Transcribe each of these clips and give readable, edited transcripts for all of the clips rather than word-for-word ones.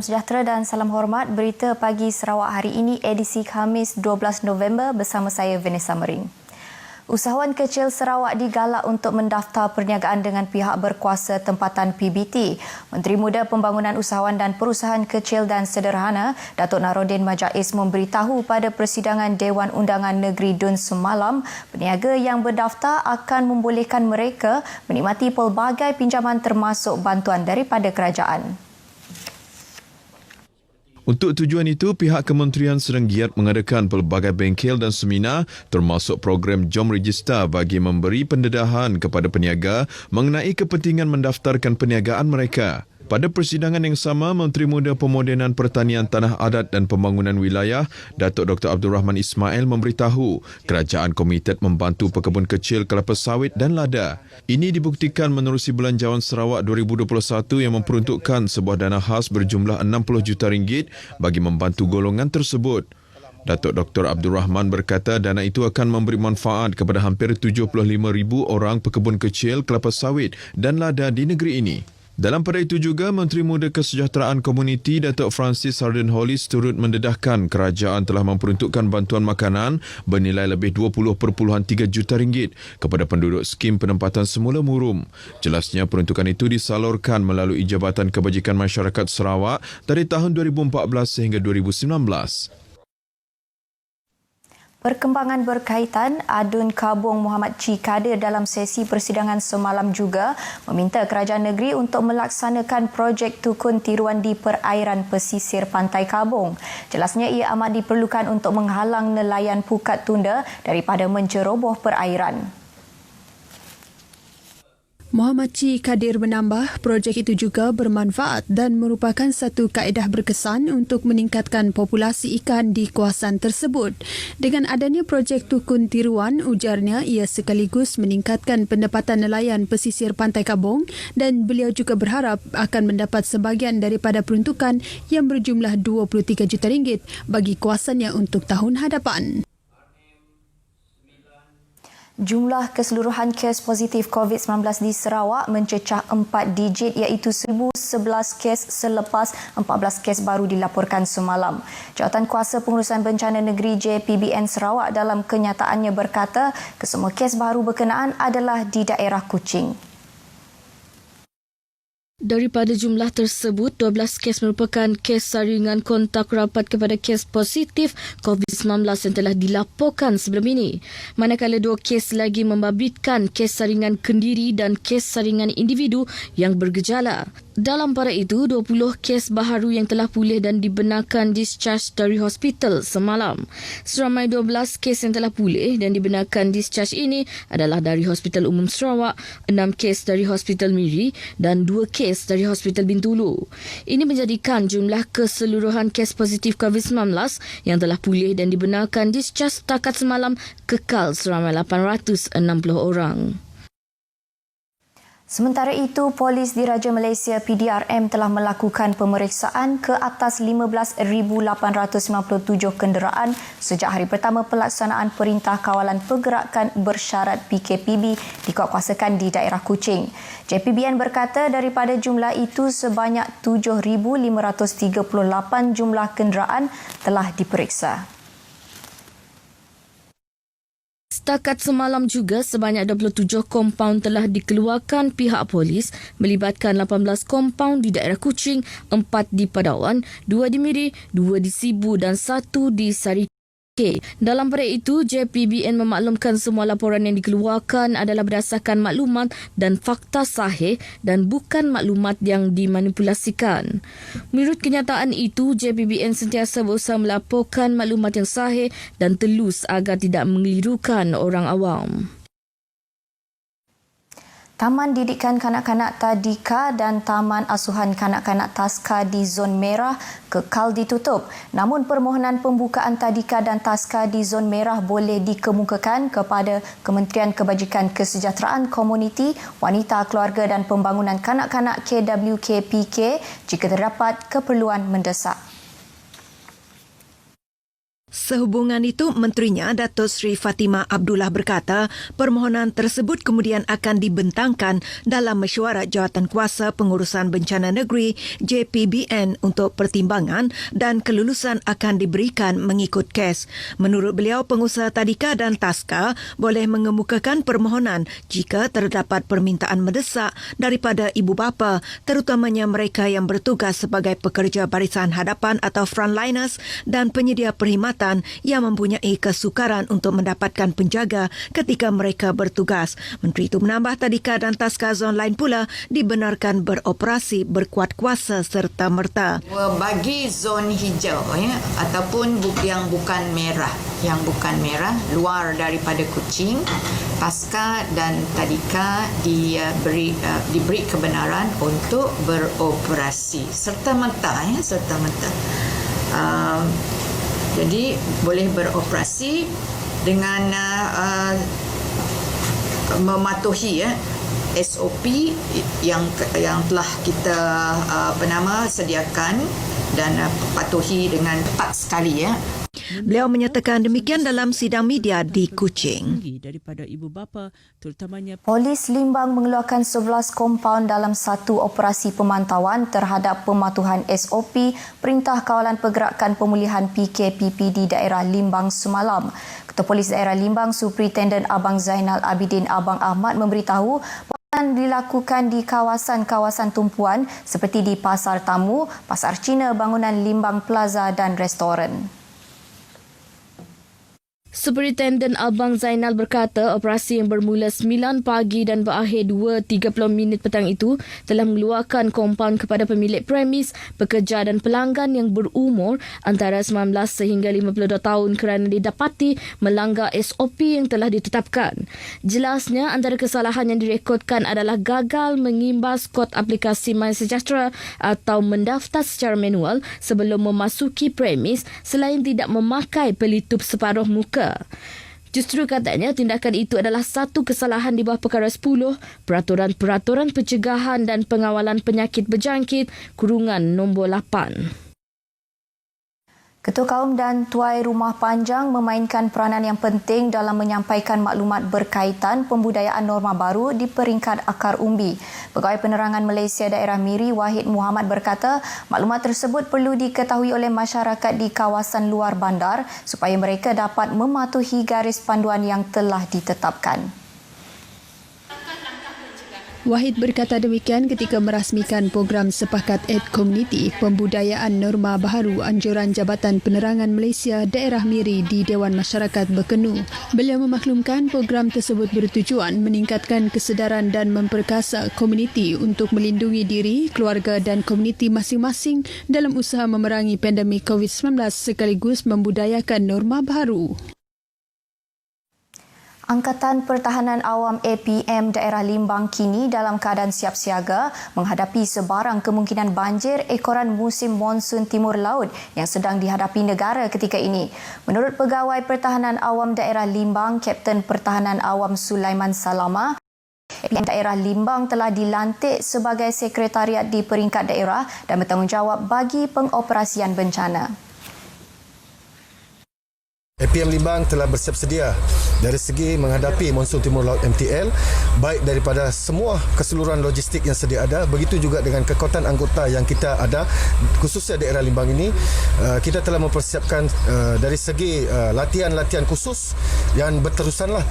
Salam sejahtera dan salam hormat. Berita pagi Sarawak hari ini edisi Khamis 12 November bersama saya Vanessa Mering. Usahawan kecil Sarawak digalak untuk mendaftar perniagaan dengan pihak berkuasa tempatan PBT. Menteri Muda Pembangunan Usahawan dan Perusahaan Kecil dan Sederhana, Datuk Narodin Majais memberitahu pada persidangan Dewan Undangan Negeri Dun semalam, peniaga yang berdaftar akan membolehkan mereka menikmati pelbagai pinjaman termasuk bantuan daripada kerajaan. Untuk tujuan itu, pihak kementerian sedang giat mengadakan pelbagai bengkel dan seminar termasuk program Jom Register bagi memberi pendedahan kepada peniaga mengenai kepentingan mendaftarkan perniagaan mereka. Pada persidangan yang sama, Menteri Muda Pemodenan Pertanian Tanah Adat dan Pembangunan Wilayah, Datuk Dr. Abdul Rahman Ismail memberitahu kerajaan komited membantu pekebun kecil kelapa sawit dan lada. Ini dibuktikan menerusi Belanjawan Sarawak 2021 yang memperuntukkan sebuah dana khas berjumlah 60 juta ringgit bagi membantu golongan tersebut. Datuk Dr. Abdul Rahman berkata dana itu akan memberi manfaat kepada hampir 75,000 orang pekebun kecil kelapa sawit dan lada di negeri ini. Dalam pada itu juga, Menteri Muda Kesejahteraan Komuniti Datuk Francis Harden Hollis turut mendedahkan kerajaan telah memperuntukkan bantuan makanan bernilai lebih 20.3 juta ringgit kepada penduduk skim penempatan semula Murum. Jelasnya peruntukan itu disalurkan melalui Jabatan Kebajikan Masyarakat Sarawak dari tahun 2014 sehingga 2019. Perkembangan berkaitan Adun Kabung Muhammad Chi Kadir dalam sesi persidangan semalam juga meminta kerajaan negeri untuk melaksanakan projek tukun tiruan di perairan pesisir Pantai Kabung. Jelasnya ia amat diperlukan untuk menghalang nelayan Pukat Tunda daripada menceroboh perairan. Muhammad Chi Kadir menambah, projek itu juga bermanfaat dan merupakan satu kaedah berkesan untuk meningkatkan populasi ikan di kawasan tersebut. Dengan adanya projek tukun tiruan, ujarnya ia sekaligus meningkatkan pendapatan nelayan pesisir Pantai Kabung dan beliau juga berharap akan mendapat sebahagian daripada peruntukan yang berjumlah 23 juta ringgit bagi kawasannya untuk tahun hadapan. Jumlah keseluruhan kes positif COVID-19 di Sarawak mencecah 4 digit iaitu 1,011 kes selepas 14 kes baru dilaporkan semalam. Jawatan Kuasa Pengurusan Bencana Negeri JPBN Sarawak dalam kenyataannya berkata kesemua kes baru berkenaan adalah di daerah Kuching. Daripada jumlah tersebut, 12 kes merupakan kes saringan kontak rapat kepada kes positif COVID-19 yang telah dilaporkan sebelum ini. Manakala 2 kes lagi membabitkan kes saringan kendiri dan kes saringan individu yang bergejala. Dalam pada itu, 20 kes baharu yang telah pulih dan dibenarkan discharge dari hospital semalam. Seramai 12 kes yang telah pulih dan dibenarkan discharge ini adalah dari Hospital Umum Sarawak, 6 kes dari Hospital Miri dan 2 kes dari Hospital Bintulu. Ini menjadikan jumlah keseluruhan kes positif COVID-19 yang telah pulih dan dibenarkan discharge setakat semalam kekal seramai 860 orang. Sementara itu, Polis Diraja Malaysia PDRM telah melakukan pemeriksaan ke atas 15,897 kenderaan sejak hari pertama pelaksanaan Perintah Kawalan Pergerakan Bersyarat PKPB dikuatkuasakan di daerah Kuching. JPBN berkata daripada jumlah itu sebanyak 7,538 jumlah kenderaan telah diperiksa. Setakat semalam juga, sebanyak 27 kompaun telah dikeluarkan pihak polis melibatkan 18 kompaun di daerah Kuching, 4 di Padawan, 2 di Miri, 2 di Sibu dan 1 di Sarike. Dalam pada itu, JPBN memaklumkan semua laporan yang dikeluarkan adalah berdasarkan maklumat dan fakta sahih dan bukan maklumat yang dimanipulasikan. Menurut kenyataan itu, JPBN sentiasa berusaha melaporkan maklumat yang sahih dan telus agar tidak mengelirukan orang awam. Taman Didikan Kanak-Kanak Tadika dan Taman Asuhan Kanak-Kanak Taska di Zon Merah kekal ditutup. Namun permohonan pembukaan Tadika dan Taska di Zon Merah boleh dikemukakan kepada Kementerian Kebajikan Kesejahteraan Komuniti, Wanita, Keluarga dan Pembangunan Kanak-Kanak KWKPK jika terdapat keperluan mendesak. Sehubungan itu, Menterinya Datuk Seri Fatimah Abdullah berkata permohonan tersebut kemudian akan dibentangkan dalam mesyuarat Jawatankuasa Pengurusan Bencana Negeri JPBN untuk pertimbangan dan kelulusan akan diberikan mengikut kes. Menurut beliau, pengusaha tadika dan taska boleh mengemukakan permohonan jika terdapat permintaan mendesak daripada ibu bapa, terutamanya mereka yang bertugas sebagai pekerja barisan hadapan atau frontliners dan penyedia perkhidmatan yang mempunyai kesukaran untuk mendapatkan penjaga ketika mereka bertugas. Menteri itu menambah tadika dan taska zon lain pula dibenarkan beroperasi berkuat kuasa serta merta. Bagi zon hijau ataupun yang bukan merah, luar daripada Kuching, taska dan tadika diberi kebenaran untuk beroperasi serta-merta. Jadi boleh beroperasi dengan mematuhi SOP yang telah kita sediakan dan patuhi dengan tepat sekali. Beliau menyatakan demikian dalam sidang media di Kuching. Polis Limbang mengeluarkan 11 kompaun dalam satu operasi pemantauan terhadap pematuhan SOP Perintah Kawalan Pergerakan Pemulihan PKPP di daerah Limbang semalam. Ketua Polis Daerah Limbang, Superintendent Abang Zainal Abidin Abang Ahmad memberitahu akan dilakukan di kawasan-kawasan tumpuan seperti di Pasar Tamu, Pasar Cina, bangunan Limbang Plaza dan restoran. Superintendent Abang Zainal berkata operasi yang bermula 9 pagi dan berakhir 2.30 petang itu telah mengeluarkan kompaun kepada pemilik premis, pekerja dan pelanggan yang berumur antara 19 sehingga 52 tahun kerana didapati melanggar SOP yang telah ditetapkan. Jelasnya, antara kesalahan yang direkodkan adalah gagal mengimbas kod aplikasi MySejahtera atau mendaftar secara manual sebelum memasuki premis selain tidak memakai pelitup separuh muka. Justru katanya tindakan itu adalah satu kesalahan di bawah perkara 10 Peraturan-Peraturan Pencegahan dan Pengawalan Penyakit Berjangkit kurungan nombor 8. Ketua Kaum dan Tuai Rumah Panjang memainkan peranan yang penting dalam menyampaikan maklumat berkaitan pembudayaan norma baru di peringkat akar umbi. Pegawai Penerangan Malaysia Daerah Miri Wahid Muhammad berkata maklumat tersebut perlu diketahui oleh masyarakat di kawasan luar bandar supaya mereka dapat mematuhi garis panduan yang telah ditetapkan. Wahid berkata demikian ketika merasmikan program Sepakat Ed Komuniti Pembudayaan Norma Baharu Anjuran Jabatan Penerangan Malaysia Daerah Miri di Dewan Masyarakat Berkenu. Beliau memaklumkan program tersebut bertujuan meningkatkan kesedaran dan memperkasa komuniti untuk melindungi diri, keluarga dan komuniti masing-masing dalam usaha memerangi pandemik COVID-19 sekaligus membudayakan norma baharu. Angkatan Pertahanan Awam APM Daerah Limbang kini dalam keadaan siap siaga menghadapi sebarang kemungkinan banjir ekoran musim monsun Timur Laut yang sedang dihadapi negara ketika ini. Menurut Pegawai Pertahanan Awam Daerah Limbang, Kapten Pertahanan Awam Sulaiman Salama, APM Daerah Limbang telah dilantik sebagai sekretariat di peringkat daerah dan bertanggungjawab bagi pengoperasian bencana. APM Limbang telah bersiap sedia dari segi menghadapi monsun Timur Laut MTL, baik daripada semua keseluruhan logistik yang sedia ada, begitu juga dengan kekuatan anggota yang kita ada, khususnya daerah Limbang ini. Kita telah mempersiapkan dari segi latihan-latihan khusus yang berterusanlah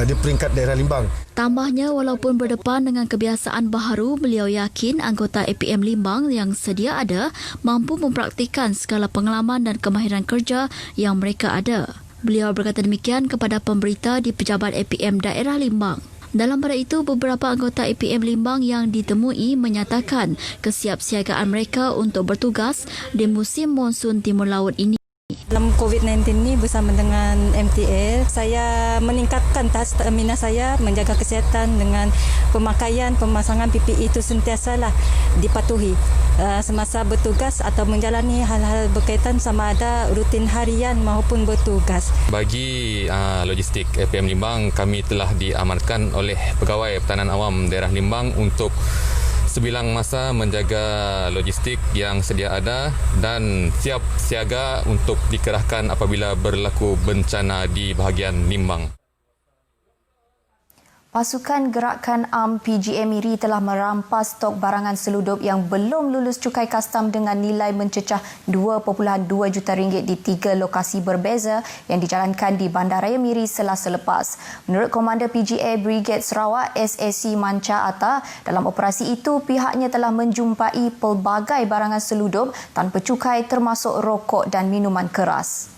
di peringkat daerah Limbang. Tambahnya, walaupun berdepan dengan kebiasaan baharu, beliau yakin anggota APM Limbang yang sedia ada mampu mempraktikkan segala pengalaman dan kemahiran kerja yang mereka ada. Beliau berkata demikian kepada pemberita di Pejabat APM Daerah Limbang. Dalam pada itu, beberapa anggota APM Limbang yang ditemui menyatakan kesiapsiagaan mereka untuk bertugas di musim monsun Timur Laut ini. Dalam COVID-19 ini bersama dengan MTL, saya meningkatkan stamina saya menjaga kesihatan dengan pemakaian pemasangan PPE itu sentiasalah dipatuhi semasa bertugas atau menjalani hal-hal berkaitan sama ada rutin harian maupun bertugas. Bagi logistik APM Limbang, kami telah diamanatkan oleh Pegawai Pertahanan Awam Daerah Limbang untuk sebilang masa menjaga logistik yang sedia ada dan siap siaga untuk dikerahkan apabila berlaku bencana di bahagian Nimbang. Pasukan Gerakan Am PGA Miri telah merampas stok barangan seludup yang belum lulus cukai kastam dengan nilai mencecah 2.2 juta ringgit di 3 lokasi berbeza yang dijalankan di Bandaraya Miri Selasa lepas. Menurut Komander PGA Brigade Sarawak SAC Manca Atta, dalam operasi itu pihaknya telah menjumpai pelbagai barangan seludup tanpa cukai termasuk rokok dan minuman keras.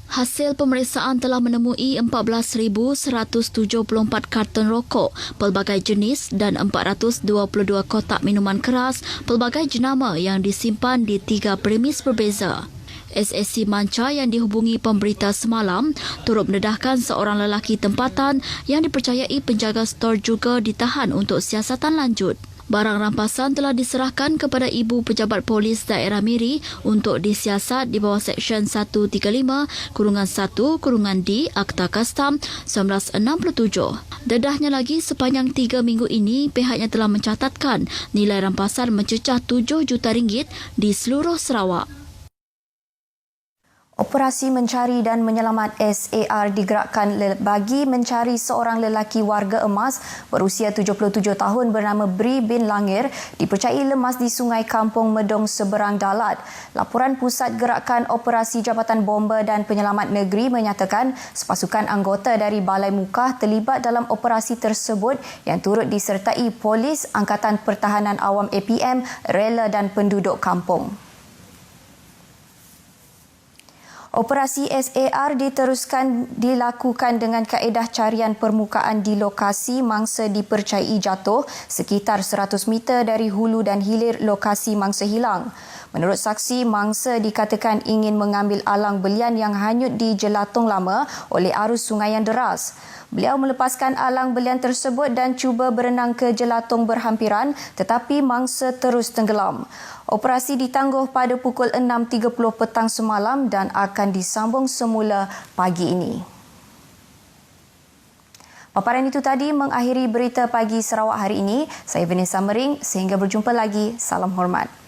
Hasil pemeriksaan telah menemui 14,174 karton rokok, pelbagai jenis dan 422 kotak minuman keras, pelbagai jenama yang disimpan di 3 premis berbeza. SAC Manca yang dihubungi pemberita semalam turut mendedahkan seorang lelaki tempatan yang dipercayai penjaga stor juga ditahan untuk siasatan lanjut. Barang rampasan telah diserahkan kepada Ibu Pejabat Polis Daerah Miri untuk disiasat di bawah Seksyen 135-1-D Akta Kastam 1967. Dedahnya lagi, sepanjang 3 minggu ini, pihaknya telah mencatatkan nilai rampasan mencecah 7 juta ringgit di seluruh Sarawak. Operasi mencari dan menyelamat SAR digerakkan bagi mencari seorang lelaki warga emas berusia 77 tahun bernama Bri bin Langir dipercayai lemas di Sungai Kampung Medong seberang Dalat. Laporan Pusat Gerakan Operasi Jabatan Bomba dan Penyelamat Negeri menyatakan sepasukan anggota dari Balai Mukah terlibat dalam operasi tersebut yang turut disertai Polis, Angkatan Pertahanan Awam APM, rela dan penduduk kampung. Operasi SAR diteruskan dilakukan dengan kaedah carian permukaan di lokasi mangsa dipercayai jatuh sekitar 100 meter dari hulu dan hilir lokasi mangsa hilang. Menurut saksi, mangsa dikatakan ingin mengambil alang belian yang hanyut di Jelatong Lama oleh arus sungai yang deras. Beliau melepaskan alang belian tersebut dan cuba berenang ke Jelatong berhampiran tetapi mangsa terus tenggelam. Operasi ditangguh pada pukul 6.30 petang semalam dan akan disambung semula pagi ini. Paparan itu tadi mengakhiri berita pagi Sarawak hari ini. Saya Vanessa Mering. Sehingga berjumpa lagi. Salam hormat.